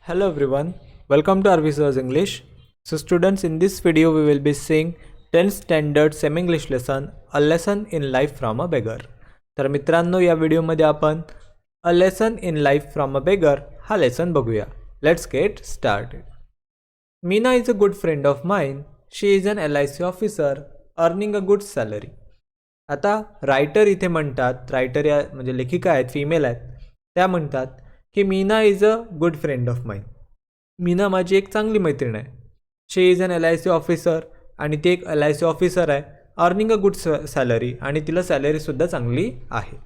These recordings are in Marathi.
Hello everyone, welcome to Arvisa's English. So students, in this video we will be seeing 10th standard semi-English lesson, a lesson in life from a beggar. तर मित्रांनो, या व्हिडिओमध्ये आपण a lesson in life from a beggar हा लेसन बघूया. Let's get started. Meena is a good friend of mine. She is an LIC officer earning a good salary. आता रायटर इथे म्हणतात, रायटर या म्हणजे लेखिका आहेत, फिमेल आहेत, त्या म्हणतात की Meena is a good friend of mine. Meena माझी एक चांगली मैत्रीण आहे. She is an LIC officer, आणि ती एक LIC ऑफिसर आहे. अर्निंग अ गुड सॅलरी, आणि तिला सॅलरीसुद्धा चांगली आहे.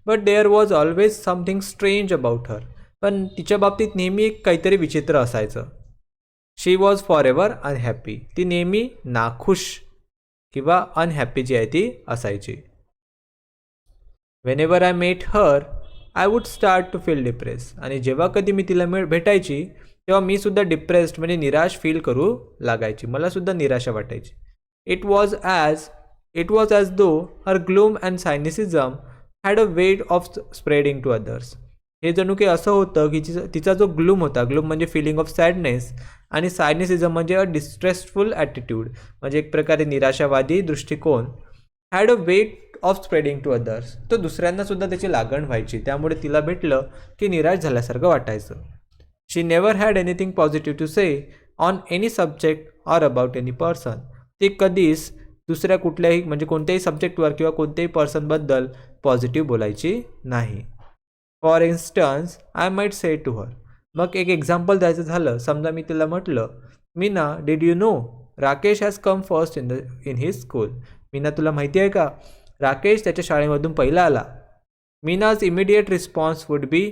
But there was always something strange about her. पण तिच्या बाबतीत नेहमी एक काहीतरी विचित्र असायचं. She was forever unhappy. ती नेहमी नाखुश किंवा अनहॅपी जी आहे ती असायची. Whenever I met her I would start to feel depress. आणि जेव्हा कधी मी तिला भेटायची तेव्हा मी सुद्धा डिप्रेस्ड म्हणजे निराश फील करू लागायची. मला सुद्धा निराशा वाटायची. It was as though her gloom and cynicism had a weight of spreading to others. हे जणू काही असं होतं की तिचा जो ग्लूम होता, ग्लूम म्हणजे फिलिंग ऑफ सॅडनेस, आणि सायनिसिझम म्हणजे अ डिस्ट्रेसफुल ॲटिट्यूड म्हणजे एक प्रकारे निराशावादी दृष्टिकोन, had a weight of spreading to others. तो दुसऱ्यांनासुद्धा त्याची लागण व्हायची. त्यामुळे तिला भेटलं की निराश झाल्यासारखं वाटायचं. She never had anything positive to say on any subject or about any person. ती कधीच दुसऱ्या कुठल्याही म्हणजे कोणत्याही सब्जेक्टवर किंवा कोणत्याही पर्सनबद्दल पॉझिटिव्ह बोलायची नाही. For instance I might say to her. मग एक एक्झाम्पल द्यायचं झालं, समजा मी तिला म्हटलं, Meena did you know Rakesh has come first in his school. Meena, तुला माहिती आहे का, राकेश त्याच्या शाळेमधून पहिला आला. Meena's immediate response would be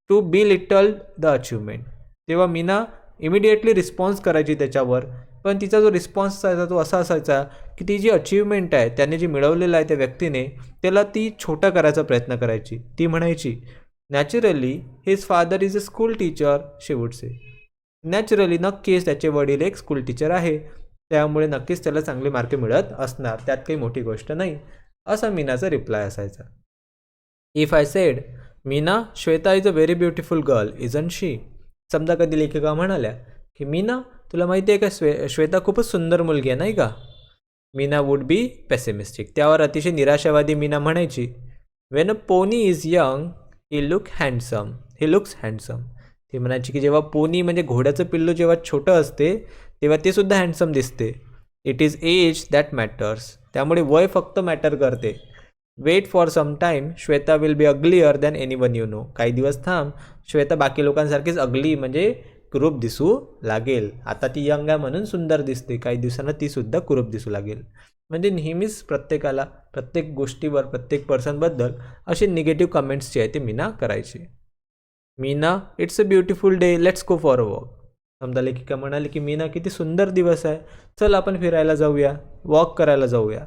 to belittle the achievement. तेव्हा मीना इमिडिएटली रिस्पॉन्स करायची त्याच्यावर, पण तिचा जो रिस्पॉन्स असायचा तो असा असायचा की ती जी अचिव्हमेंट आहे, त्याने जे मिळवलेलं आहे त्या व्यक्तीने, त्याला ती छोटा करायचा प्रयत्न करायची. ती म्हणायची, naturally his father is a school teacher, she would say. Naturally, नक्कीच त्याचे वडील एक स्कूल टीचर आहे, त्यामुळे नक्कीच त्याला चांगले मार्क मिळत असणार, त्यात काही मोठी गोष्ट नाही, असा मीनाचा रिप्लाय असायचा. If I said, Meena, Shweta is a very beautiful girl isn't she. समजा कधी लेखिका म्हणाल्या की मीना, तुला माहिती आहे का, श्वेता खूपच सुंदर मुलगी आहे नाही का. Meena would be pessimistic. त्यावर अतिशय निराशावादी मीना म्हणायची, when a pony is young he looks handsome. ती म्हणायची की जेव्हा पोनी म्हणजे घोड्याचं पिल्लू जेव्हा छोटं असते तेव्हा ते सुद्धा हँडसम दिसते. It is age that matters. त्यामुळे वय फक्त मॅटर करते. Wait for some time, Shweta will be uglier than anyone you know. काही दिवस थांब, श्वेता बाकी लोकांसारखीच अगली म्हणजे कुरूप दिसू लागेल. आता ती यंग आहे म्हणून सुंदर दिसते, काही दिवसांना ती सुद्धा कुरूप दिसू लागेल. म्हणजे नेहमीच प्रत्येकाला, प्रत्येक गोष्टीवर, प्रत्येक पर्सनबद्दल अशी निगेटिव्ह कमेंट्स जे आहे ते मीना करायची. Meena, it's a beautiful day, let's go for a walk. समजा लेखिका म्हणाली की मीना, किती सुंदर दिवस आहे, चल आपण फिरायला जाऊया, वॉक करायला जाऊया.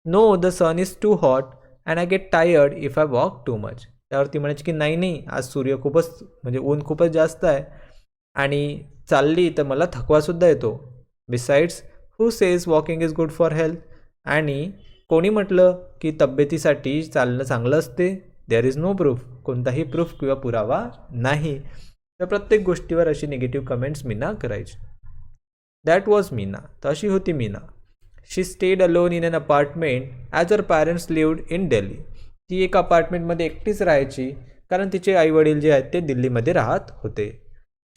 No, the sun is too hot and I get tired if I walk too much. त्यावरती म्हणायची की नाही, आज सूर्य खूपच म्हणजे ऊन खूपच जास्त आहे, आणि चालली तर मला थकवासुद्धा येतो. Besides, who says walking is good for health. आणि कोणी म्हटलं की तब्येतीसाठी चालणं चांगलं असते. There is no proof. कोणताही प्रूफ किंवा पुरावा नाही. तर प्रत्येक गोष्टीवर अशी निगेटिव्ह कमेंट्स मीना करायची. That was Meena. तर अशी होती Meena. She stayed alone in an apartment as her parents lived in Delhi. ती एक अपार्टमेंटमध्ये एकटीच राहायची, कारण तिचे आईवडील जे आहेत ते दिल्लीमध्ये राहत होते.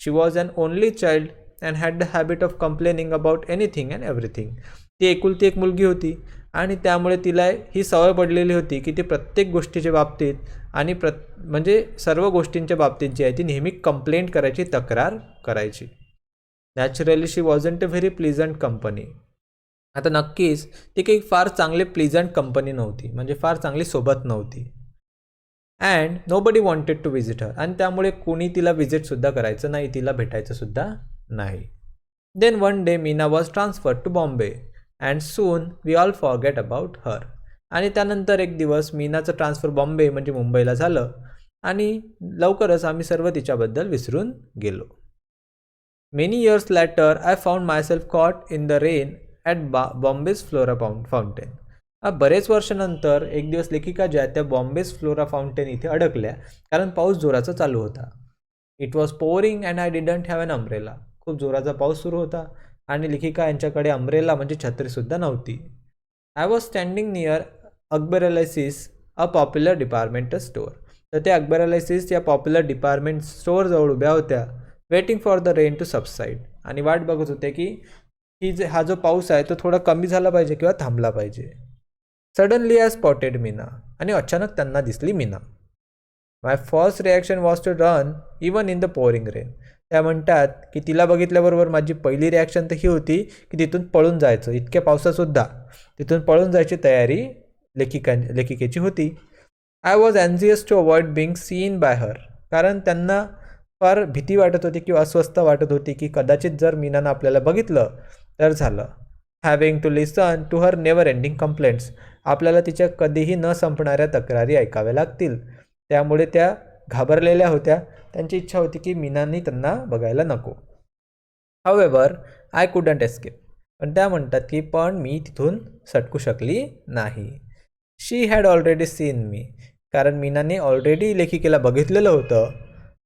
She was an only child and had the habit of complaining about anything and everything. ती एकुलती एक मुलगी होती, आणि त्यामुळे तिला ही सवय पडलेली होती की ती प्रत्येक गोष्टीच्या बाबतीत आणि म्हणजे सर्व गोष्टींच्या बाबतीत जी आहे ती नेहमी कंप्लेंट करायची, तक्रार करायची. Naturally she wasn't a very pleasant company. आता नक्कीच ती काही फार चांगले प्लीजंट कंपनी नव्हती, म्हणजे फार चांगली सोबत नव्हती. And nobody wanted to visit her. आणि त्यामुळे कोणी तिला विजिटसुद्धा करायचं नाही, तिला भेटायचंसुद्धा नाही. Then one day Meena was transferred to Bombay and soon we all forget about her. आणि त्यानंतर एक दिवस मीनाचं ट्रान्सफर बॉम्बे म्हणजे मुंबईला झालं, आणि लवकरच आम्ही सर्व तिच्याबद्दल विसरून गेलो. Many years later I found myself caught in the rain at Bombay's Flora Fountain. बरेच वर्षानंतर एक दिवस लेखिका ज्या त्या बॉम्बेज फ्लोरा फाउंटेन इथे अडकल्या कारण पाऊस जोराचा चालू होता. It was pouring and I didn't have an umbrella. खूप जोराचा पाऊस सुरू होता आणि लेखिका यांच्याकडे अम्ब्रेला म्हणजे छत्रीसुद्धा नव्हती. I was standing near Akbarallys, a popular departmental store. तर त्या अकबर अलायसिस या पॉप्युलर डिपार्टमेंट स्टोअरजवळ उभ्या होत्या, waiting for the rain to subside. आणि वाट बघत होते की हा जो पाऊस आहे तो थोडा कमी झाला पाहिजे किंवा थांबला पाहिजे. Suddenly I spotted Meena. आणि अचानक त्यांना दिसली Meena. My first reaction was to run even in the pouring rain. त्या म्हणतात की तिला बघितल्याबरोबर माझी पहिली रिॲक्शन तर ही होती की तिथून पळून जायचं. इतक्या पावसातसुद्धा तिथून पळून जायची तयारी लेखिकेची होती. आय वॉज अँझियस to avoid being seen by her. कारण त्यांना फार भीती वाटत होती किंवा अस्वस्थ वाटत होती की कदाचित जर मीनानं आपल्याला बघितलं तर झालं. Having to listen to her never ending complaints. आपल्याला तिच्या कधीही न संपणाऱ्या तक्रारी ऐकाव्या लागतील. त्यामुळे त्या घाबरलेल्या होत्या. त्यांची इच्छा होती की मीनाने त्यांना बघायला नको. However I couldn't escape. पण त्या म्हणतात की पण मी तिथून सटकू शकली नाही. शी हॅड ऑलरेडी सीन मी. कारण मीनाने ऑलरेडी लेखिकेला बघितलेलं होतं.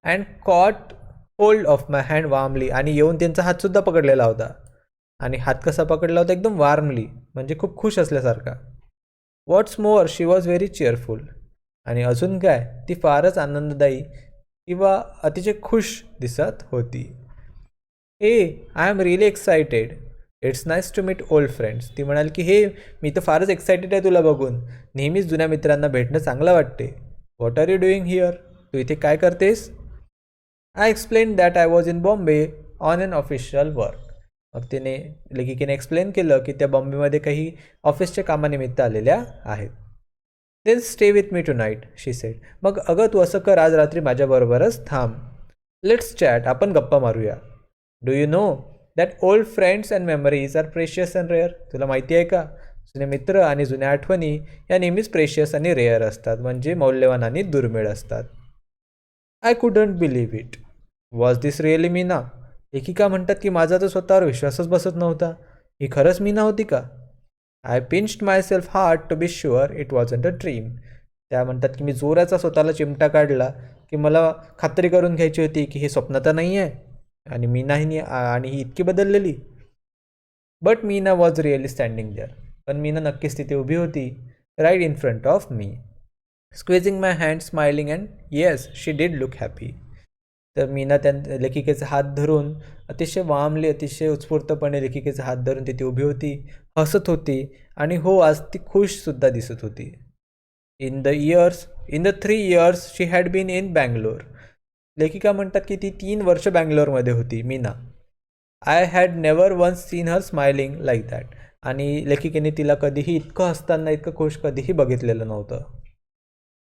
And cot hold of my hand warmly. आणि येऊन त्यांचा हातसुद्धा पकडलेला होता. आणि हात कसा पकडला होता? एकदम वार्मली, म्हणजे खूप खुश असल्यासारखा. What's more she was very cheerful. आणि अजून काय, ती फारच आनंददायी किंवा अतिशय खुश दिसत होती. I am really excited. It's nice to meet old friends. ती म्हणाली की मी तर फारच एक्सायटेड आहे तुला बघून. नेहमीच जुन्या मित्रांना भेटणं चांगलं वाटते. What are you doing here. तू इथे काय करतेस? I explain that I was in Bombay on an official work. मग लेखिकेने एक्सप्लेन केलं की त्या बॉम्बेमध्ये काही ऑफिसच्या कामानिमित्त आलेल्या आहेत. Then stay with me tonight, she said. मग अगं तू असं कर, आज रात्री माझ्याबरोबरच थांब. लेट्स चॅट, आपण गप्पा मारूया. Do you know that old friends and memories are precious and rare. तुला माहिती आहे का, जुने मित्र आणि जुन्या आठवणी या नेहमीच प्रेशियस आणि रेअर असतात, म्हणजे मौल्यवान आणि दुर्मिळ असतात. I couldn't believe it. Was this really Meena. लेखिका म्हणतात की माझा तर स्वतःवर विश्वासच बसत नव्हता. ही खरंच मीना होती का? I pinched myself hard to be sure it wasn't a dream. त्या म्हणतात की मी जोराचा स्वतःला चिमटा काढला की मला खात्री करून घ्यायची होती की हे स्वप्न तर नाही आहे आणि मीनाही आणि ही इतकी बदललेली. But Meena was really standing there. पण मीना नक्कीच तिथे उभी होती, right in front of me, squeezing my hand, smiling and yes she did look happy. तर मीना लेखिकेचा हात धरून अतिशय वार्मली, अतिशय उत्स्फूर्तपणे लेखिकेचा हात धरून तिथे उभी होती, हसत होती आणि हो आज ती खुशसुद्धा दिसत होती. In the 3 years she had been in Bangalore. लेखिका म्हणतात की ती 3 वर्ष बँगलोरमध्ये होती Meena. I had never once seen her smiling like that. आणि लेखिकेने तिला कधीही इतकं हसताना, इतकं खुश कधीही बघितलेलं नव्हतं.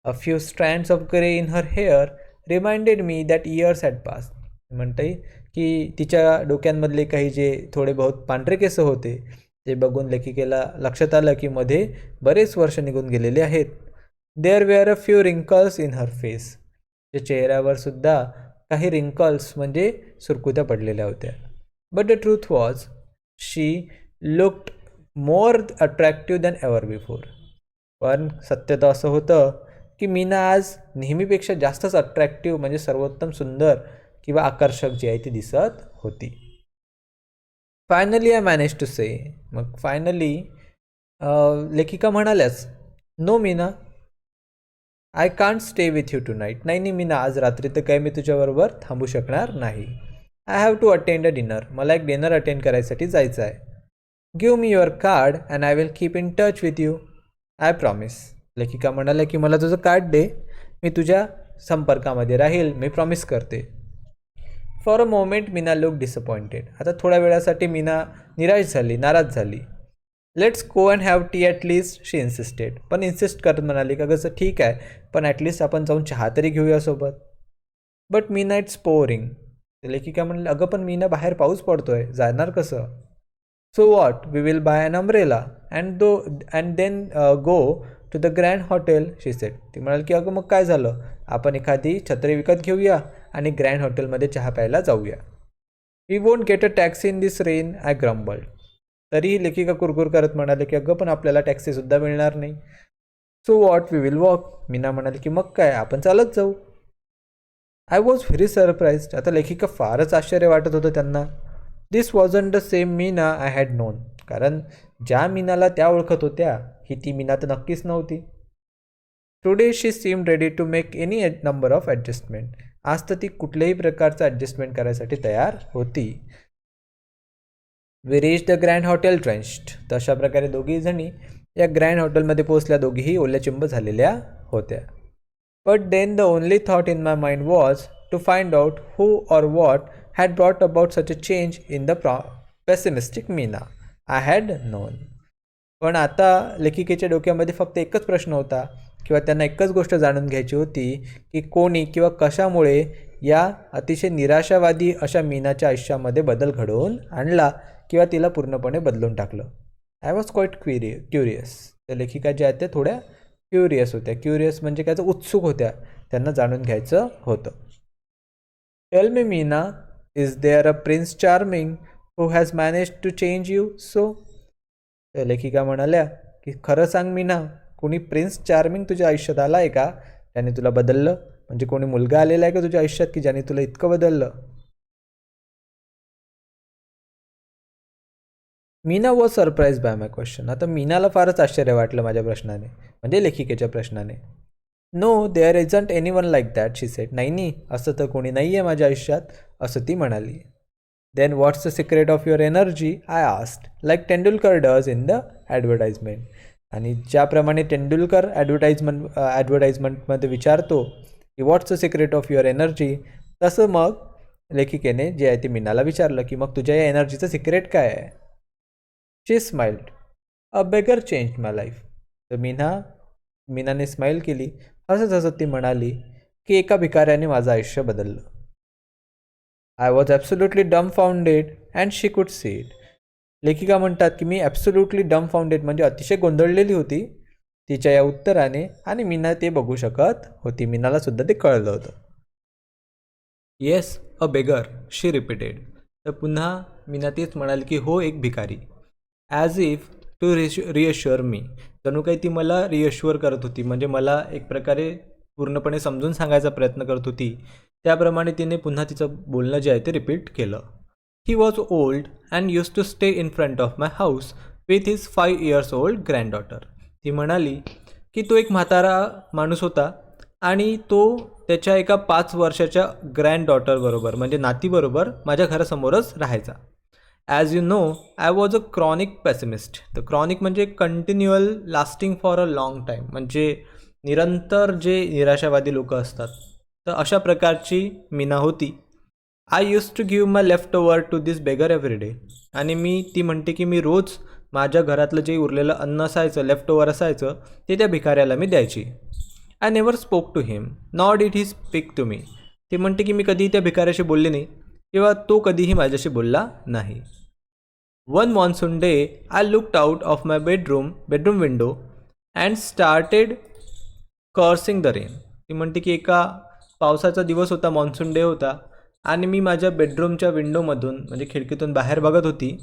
A few strands of grey in her hair reminded me that years had pass. म्हणते की तिच्या डोक्यांमधले काही जे थोडे बहुत पांढरे केस होते ते बघून लेखिकेला लक्षात आलं की मध्ये बरेच वर्ष निघून गेलेले आहेत. There were a few wrinkles in her face. त्या चेहऱ्यावर सुद्धा काही रिंकल्स म्हणजे सुरकुत्या पडलेल्या होत्या. But the truth was she looked more attractive than ever before. पण सत्य तर असं होतं की मीना आज नेहमीपेक्षा जास्तच अट्रॅक्टिव्ह, म्हणजे सर्वोत्तम सुंदर किंवा आकर्षक जी आहे ती दिसत होती. Finally I manage to say. मग फायनली लेखिका म्हणाल्याच, no Meena, I can't stay with you tonight. नाही मीना, आज रात्री तर काही मी तुझ्याबरोबर थांबू शकणार नाही. I have to attend a dinner. मला एक डिनर अटेंड करायसाठी जायचं आहे. Give me your card and I will keep in touch with you. I promise. लेखिका म्हणाल्या की मला तुझं कार्ड दे, मी तुझ्या संपर्कामध्ये राहील, मी प्रॉमिस करते. For a moment Meena look disappointed. आता थोड्या वेळासाठी मीना निराश झाली, नाराज झाली. Let's go and have T at least, शी इन्सिस्टेड. पण इन्सिस्ट करत म्हणाली का कसं ठीक आहे, पण ॲटलिस्ट आपण जाऊन चहा तरी घेऊया सोबत. But Meena it's pouring. लेखिका म्हणली अगं पण मीना बाहेर पाऊस पडतोय, जाणार कसं? So what, we will buy an umbrella and then go to the Grand Hotel, she said. ती म्हणाली की अगं मग काय झालं, आपण एखादी छत्री विकत घेऊया आणि ग्रँड हॉटेलमध्ये चहा प्यायला जाऊया. We won't get a taxi in this rain, I grumbled. तरीही लेखिका कुरकुर करत म्हणाले की अगं पण आपल्याला टॅक्सीसुद्धा मिळणार नाही. So what, we will walk. Meena म्हणाली की मग काय, आपण चालत जाऊ. I was very surprised. आता लेखिका फारच आश्चर्य वाटत होतं त्यांना. This wasn't the same Meena I had known. कारण ज्या मीनाला त्या ओळखत होत्या ही ती मीना तर नक्कीच नव्हती. Today she seemed ready to make any number of adjustment. आज तर ती कुठल्याही प्रकारचं ॲडजस्टमेंट करायसाठी तयार होती. We reach the Grand Hotel drenched. तर अशा प्रकारे दोघी जणी या ग्रँड हॉटेलमध्ये पोहोचल्या. दोघीही ओल्याचिंब झालेल्या होत्या. But then the only thought in my mind was to find out who or what had brought about such a change in the pessimistic Meena I had known. पण आता लेखिकेच्या डोक्यामध्ये फक्त एकच प्रश्न होता किंवा त्यांना एकच गोष्ट जाणून घ्यायची होती की कोणी किंवा कशामुळे या अतिशय निराशावादी अशा मीनाच्या आयुष्यामध्ये बदल घडवून आणला किंवा तिला पूर्णपणे बदलून टाकलं. I was quite curious. त्या लेखिका ज्या आहेत त्या थोड्या क्युरियस होत्या. क्युरियस म्हणजे काय, उत्सुक होत्या, त्यांना जाणून घ्यायचं होतं. Tell me Meena, is there a prince charming who has manage to change you so. त्या लेखिका म्हणाल्या की खरं सांग मीना, कोणी प्रिन्स चार्मिंग तुझ्या आयुष्यात आला आहे का ज्याने तुला बदललं? म्हणजे कोणी मुलगा आलेला आहे का तुझ्या आयुष्यात की ज्याने तुला इतकं बदललं? Meena was surprise by my question. आता मीनाला फारच आश्चर्य वाटलं माझ्या प्रश्नाने, म्हणजे लेखिकेच्या प्रश्नाने. No, there isn't any one like that, she said. नाही, असं तर कोणी नाही आहे माझ्या आयुष्यात, असं ती म्हणाली. Then what's the secret of your energy, I asked, like Tendulkar does in the advertisement. आणि ज्याप्रमाणे तेंडुलकर ॲडव्हर्टाइजमेंटमध्ये विचारतो की what's the secret of your energy, तसं मग लेखिकेने जे आहे ते मीनाला विचारलं की मग तुझ्या या एनर्जीचं सिक्रेट काय आहे? शी स्माइल्ड. अ बेगर चेंज माय लाईफ. तर मीनाने स्माईल केली. हसत हसत ती म्हणाली की एका भिकाऱ्याने माझं आयुष्य बदललं. I was absolutely dumbfounded and she could see it. लेखिका म्हणतात की मी ॲब्सोल्युटली डमफाउंडेड म्हणजे अतिशय गोंधळलेली होती तिच्या या उत्तराने, आणि मीना ते बघू शकत होती. मीनाला सुद्धा ते कळलं होतं. येस, अ बेगर, शी रिपीटेड. तर पुन्हा मीना तेच म्हणाली की हो, एक भिकारी. ॲज इफ टू रिअश्युअर मी. जणू काही ती मला रिअश्युअर करत होती, म्हणजे मला एक प्रकारे पूर्णपणे समजून सांगायचा प्रयत्न करत होती. त्याप्रमाणे तिने पुन्हा तिचं बोलणं जे आहे ते रिपीट केलं. He was old and use to stay in front of my house with his 5 years old granddaughter. ती म्हणाली की तो एक म्हातारा माणूस होता आणि तो त्याच्या एका 5 वर्षाच्या ग्रँडडॉटरबरोबर म्हणजे नातीबरोबर माझ्या घरासमोरच राहायचा. As you know, I was a chronic pessimist. तर क्रॉनिक म्हणजे continual, lasting for a long time, म्हणजे निरंतर जे निराशावादी लोक असतात, तर अशा प्रकारची मीना होती. I use to give my left over to this beggar every day. आणि ती म्हणते की मी रोज माझ्या घरातलं जे उरलेलं अन्न असायचं, लेफ्ट ओव्हर असायचं, ते त्या भिकाऱ्याला मी द्यायची. I never spoke to him not did he speak to me. ती म्हणते की मी कधीही त्या भिकाऱ्याशी बोलले नाही किंवा तो कधीही माझ्याशी बोलला नाही. One monsoon day I looked out of my bedroom window and started cursing the rain. ती म्हणते की एका पावसाचा दिवस होता, मॉन्सून डे होता, आणि मी माझ्या बेडरूमच्या विंडोमधून म्हणजे खिडकीतून बाहेर बघत होती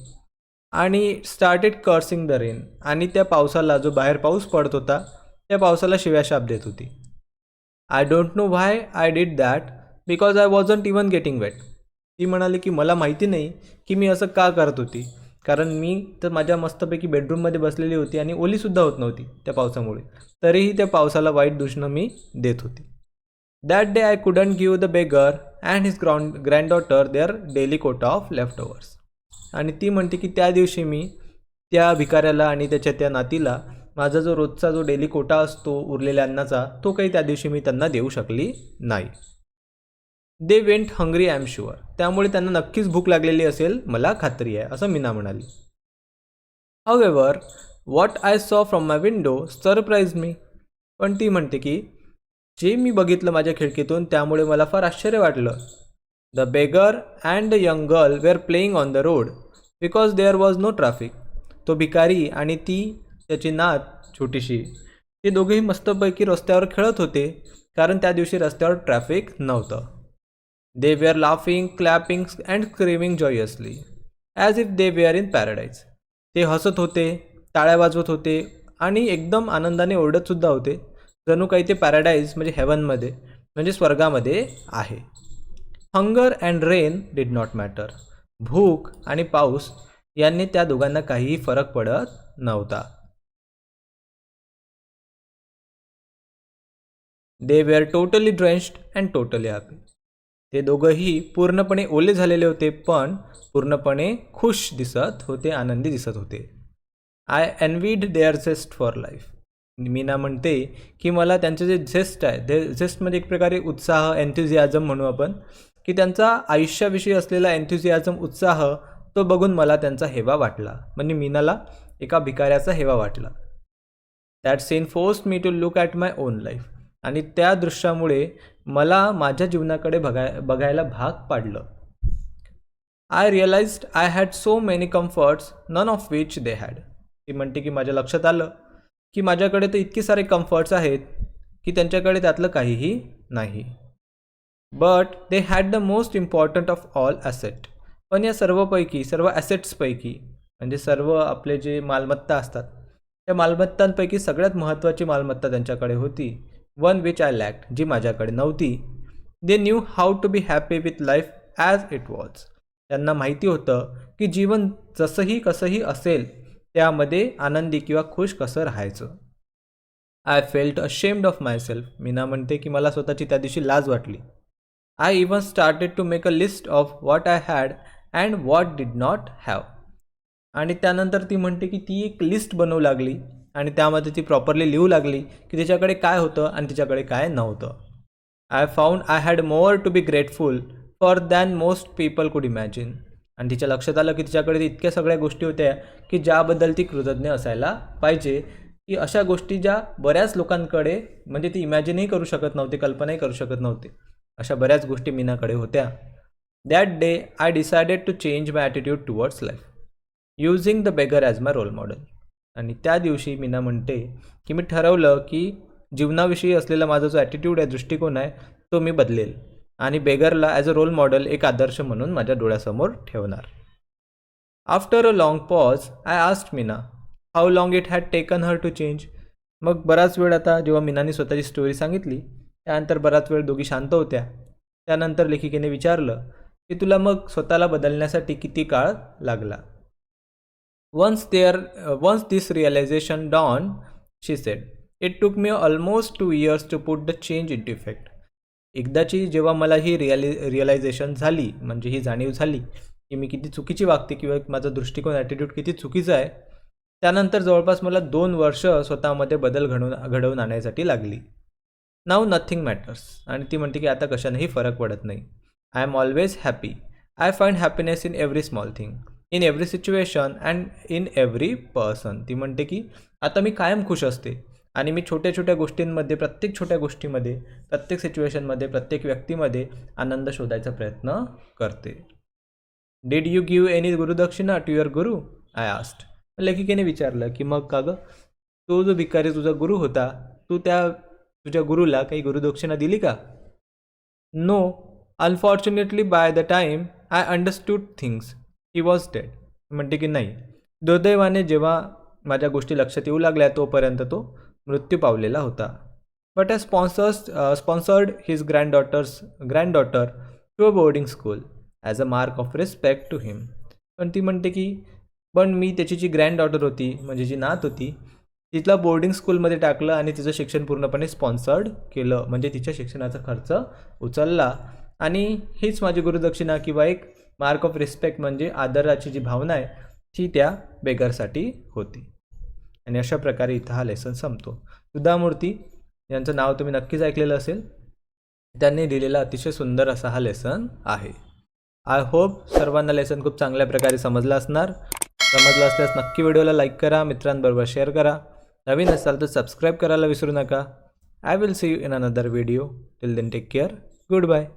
आणि स्टार्टेड कर्सिंग द रेन. आणि त्या पावसाला, जो बाहेर पाऊस पडत होता, त्या पावसाला शिव्याशाप देत होती. I don't know why I did that because I wasn't even getting wet. ती म्हणाली की मला माहिती नाही की मी असं का करत होती, कारण मी तर माझ्या मस्तपैकी बेडरूममध्ये बसलेली होती आणि ओलीसुद्धा होत नव्हती त्या पावसामुळे, तरीही त्या पावसाला वाईट दूषणं मी देत होती. That day I couldn't give the beggar and his granddaughter their daily quota of leftovers. आणि ती म्हणते की त्या दिवशी मी त्या भिकाऱ्याला आणि त्याच्या त्या नातीला माझा जो रोजचा जो डेली कोटा असतो उरलेल्या अन्नाचा, तो काही त्या दिवशी मी त्यांना देऊ शकली नाही. They went hungry, I am sure. त्यामुळे त्यांना नक्कीच भूक लागलेली असेल, मला खात्री आहे, असं मीना म्हणाली. However, what I saw from my window surprise me. पण ती म्हणते की जे मी बघितलं माझ्या खिडकीतून त्यामुळे मला फार आश्चर्य वाटलं. The beggar and the young girl were playing on the road because there was no traffic. तो भिकारी आणि ती त्याची नात छोटीशी, ते दोघेही मस्तपैकी रस्त्यावर खेळत होते, कारण त्या दिवशी रस्त्यावर ट्रॅफिक नव्हतं. They were laughing, clapping and screaming joyously as if they were in paradise. ते हसत होते, टाळ्या वाजवत होते आणि एकदम आनंदाने ओरडतसुद्धा होते, जणू काही ते पॅराडाईज म्हणजे हेवनमध्ये म्हणजे स्वर्गामध्ये आहे. Hunger and rain did not matter. भूक आणि पाऊस यांनी त्या दोघांना काहीही फरक पडत नव्हता. They were totally drenched and totally happy. ते दोघंही पूर्णपणे ओले झालेले होते, पण पूर्णपणे खुश दिसत होते, आनंदी दिसत होते. I envied their zest for life. Meena म्हणते की मला त्यांचे जे झेस्ट आहे, ते झेस्ट म्हणजे एक प्रकारे उत्साह, एन्थुझियाझम म्हणू आपण, की त्यांचा आयुष्याविषयी असलेला एन्थुझियाझम, उत्साह, तो बघून मला त्यांचा हेवा वाटला. म्हणजे मीनाला एका भिकाऱ्याचा हेवा वाटला. That scene forced me to look at my own life. आणि त्या दृश्यामुळे मला माझ्या जीवनाकडे बघायला भाग पाडलं. I realised I had so many comforts none of which they had. ती म्हणते की माझ्या लक्षात आलं की माझ्याकडे तर इतके सारे कम्फर्ट्स आहेत की त्यांच्याकडे त्यातलं काहीही नाही. But they had the most important of all asset. पण या सर्वपैकी, सर्व ॲसेट्सपैकी म्हणजे सर्व आपले जे मालमत्ता असतात, त्या मालमत्तांपैकी सगळ्यात महत्त्वाची मालमत्ता त्यांच्याकडे होती, वन विच आय लॅक्ड, जी माझ्याकडे नव्हती. They knew how to be happy with life as it was. त्यांना माहिती होतं की जीवन जसंही कसंही असेल त्यामध्ये आनंदी किंवा खुश कसं राहायचं. I felt ashamed of myself. Meena म्हणते की मला स्वतःची त्या दिवशी लाज वाटली. I even started to make a list of what I had and what did not have. आणि त्यानंतर ती म्हणते की ती एक लिस्ट बनवू लागली आणि त्यामध्ये ती प्रॉपरली लिहू लागली की तिच्याकडे काय होतं आणि तिच्याकडे काय नव्हतं. I found I had more to be grateful for than most people could imagine. आणि तिच्या लक्षात आलं की तिच्याकडे इतक्या सगळ्या गोष्टी होत्या की ज्याबद्दल ती कृतज्ञ असायला पाहिजे, की अशा गोष्टी ज्या बऱ्याच लोकांकडे म्हणजे ती इमॅजिनही करू शकत नव्हते, कल्पनाही करू शकत नव्हते, अशा बऱ्याच गोष्टी मीनाकडे होत्या. That day I decided to change my attitude towards life using the beggar as my role model. आणि त्या दिवशी मीना म्हणते की मी ठरवलं की जीवनाविषयी असलेला माझा जो ॲटिट्यूड आहे, दृष्टिकोन आहे, तो मी बदलेल आणि बेगरला ॲज अ रोल मॉडेल, एक आदर्श म्हणून माझ्या डोळ्यासमोर ठेवणार. After a long pause I asked Meena how long it had taken her to change. मग बराच वेळ, आता जेव्हा मीनाने स्वतःची स्टोरी सांगितली त्यानंतर बराच वेळ दोघी शांत होत्या. त्यानंतर लेखिकेने विचारलं की तुला मग स्वतःला बदलण्यासाठी किती काळ लागला. Once this realization dawned, she said, it took me almost 2 years to put the change into effect. एकदाची जेव्हा मला ही रिअलायझेशन झाली, म्हणजे ही जाणीव झाली की मी किती चुकीची वागते किंवा माझा दृष्टिकोन, ॲटिट्यूड किती चुकीचा आहे, त्यानंतर जवळपास मला 2 वर्ष स्वतःमध्ये बदल घडवून आणण्यासाठी लागली. Now nothing matters. आणि ती म्हणते की आता कशानेही फरक पडत नाही. I am always happy. I find happiness in every small thing, in every situation and in every person. ती म्हणते की आता मी कायम खुश असते आणि मी छोट्या छोट्या गोष्टींमध्ये, प्रत्येक छोट्या गोष्टीमध्ये, प्रत्येक सिच्युएशनमध्ये, प्रत्येक व्यक्तीमध्ये आनंद शोधायचा प्रयत्न करते. Did you give any gurudakshina to your guru, I asked. लेखिकेने विचारलं की मग का गं, तो जो भिकारी तुझा गुरु होता, तू तुझ्या गुरुला काही गुरुदक्षिणा दिली का? No, unfortunately by the time I understood things he was dead. म्हणते की नाही, दुर्दैवाने जेव्हा माझ्या गोष्टी लक्षात येऊ लागल्या तोपर्यंत तो मृत्यू पावलेला होता. But I sponsored his granddaughter to a boarding school as a mark of respect to him. पण ती म्हणते की पण मी त्याची जी ग्रँडडॉटर होती, म्हणजे जी नात होती, तिला बोर्डिंग स्कूलमध्ये टाकलं आणि तिचं शिक्षण पूर्णपणे स्पॉन्सर्ड केलं, म्हणजे तिच्या शिक्षणाचा खर्च उचलला. आणि हीच माझी गुरुदक्षिणा किंवा एक मार्क ऑफ रिस्पेक्ट, म्हणजे आदराची जी भावना आहे, ती त्या बेगरसाठी होती. आणि अशा प्रकारे इथं हा लेसन संपतो. सुधामूर्ती यांचं नाव तुम्ही नक्कीच ऐकलेलं असेल. त्यांनी लिहिलेला अतिशय सुंदर असा हा लेसन आहे. आय होप सर्वांना लेसन खूप चांगल्या प्रकारे समजलं असणार. समजलं असल्यास नक्की व्हिडिओला लाईक करा, मित्रांबरोबर शेअर करा. नवीन असाल तर सबस्क्राईब करायला विसरू नका. I will see you in another video. Till then take care. Good bye.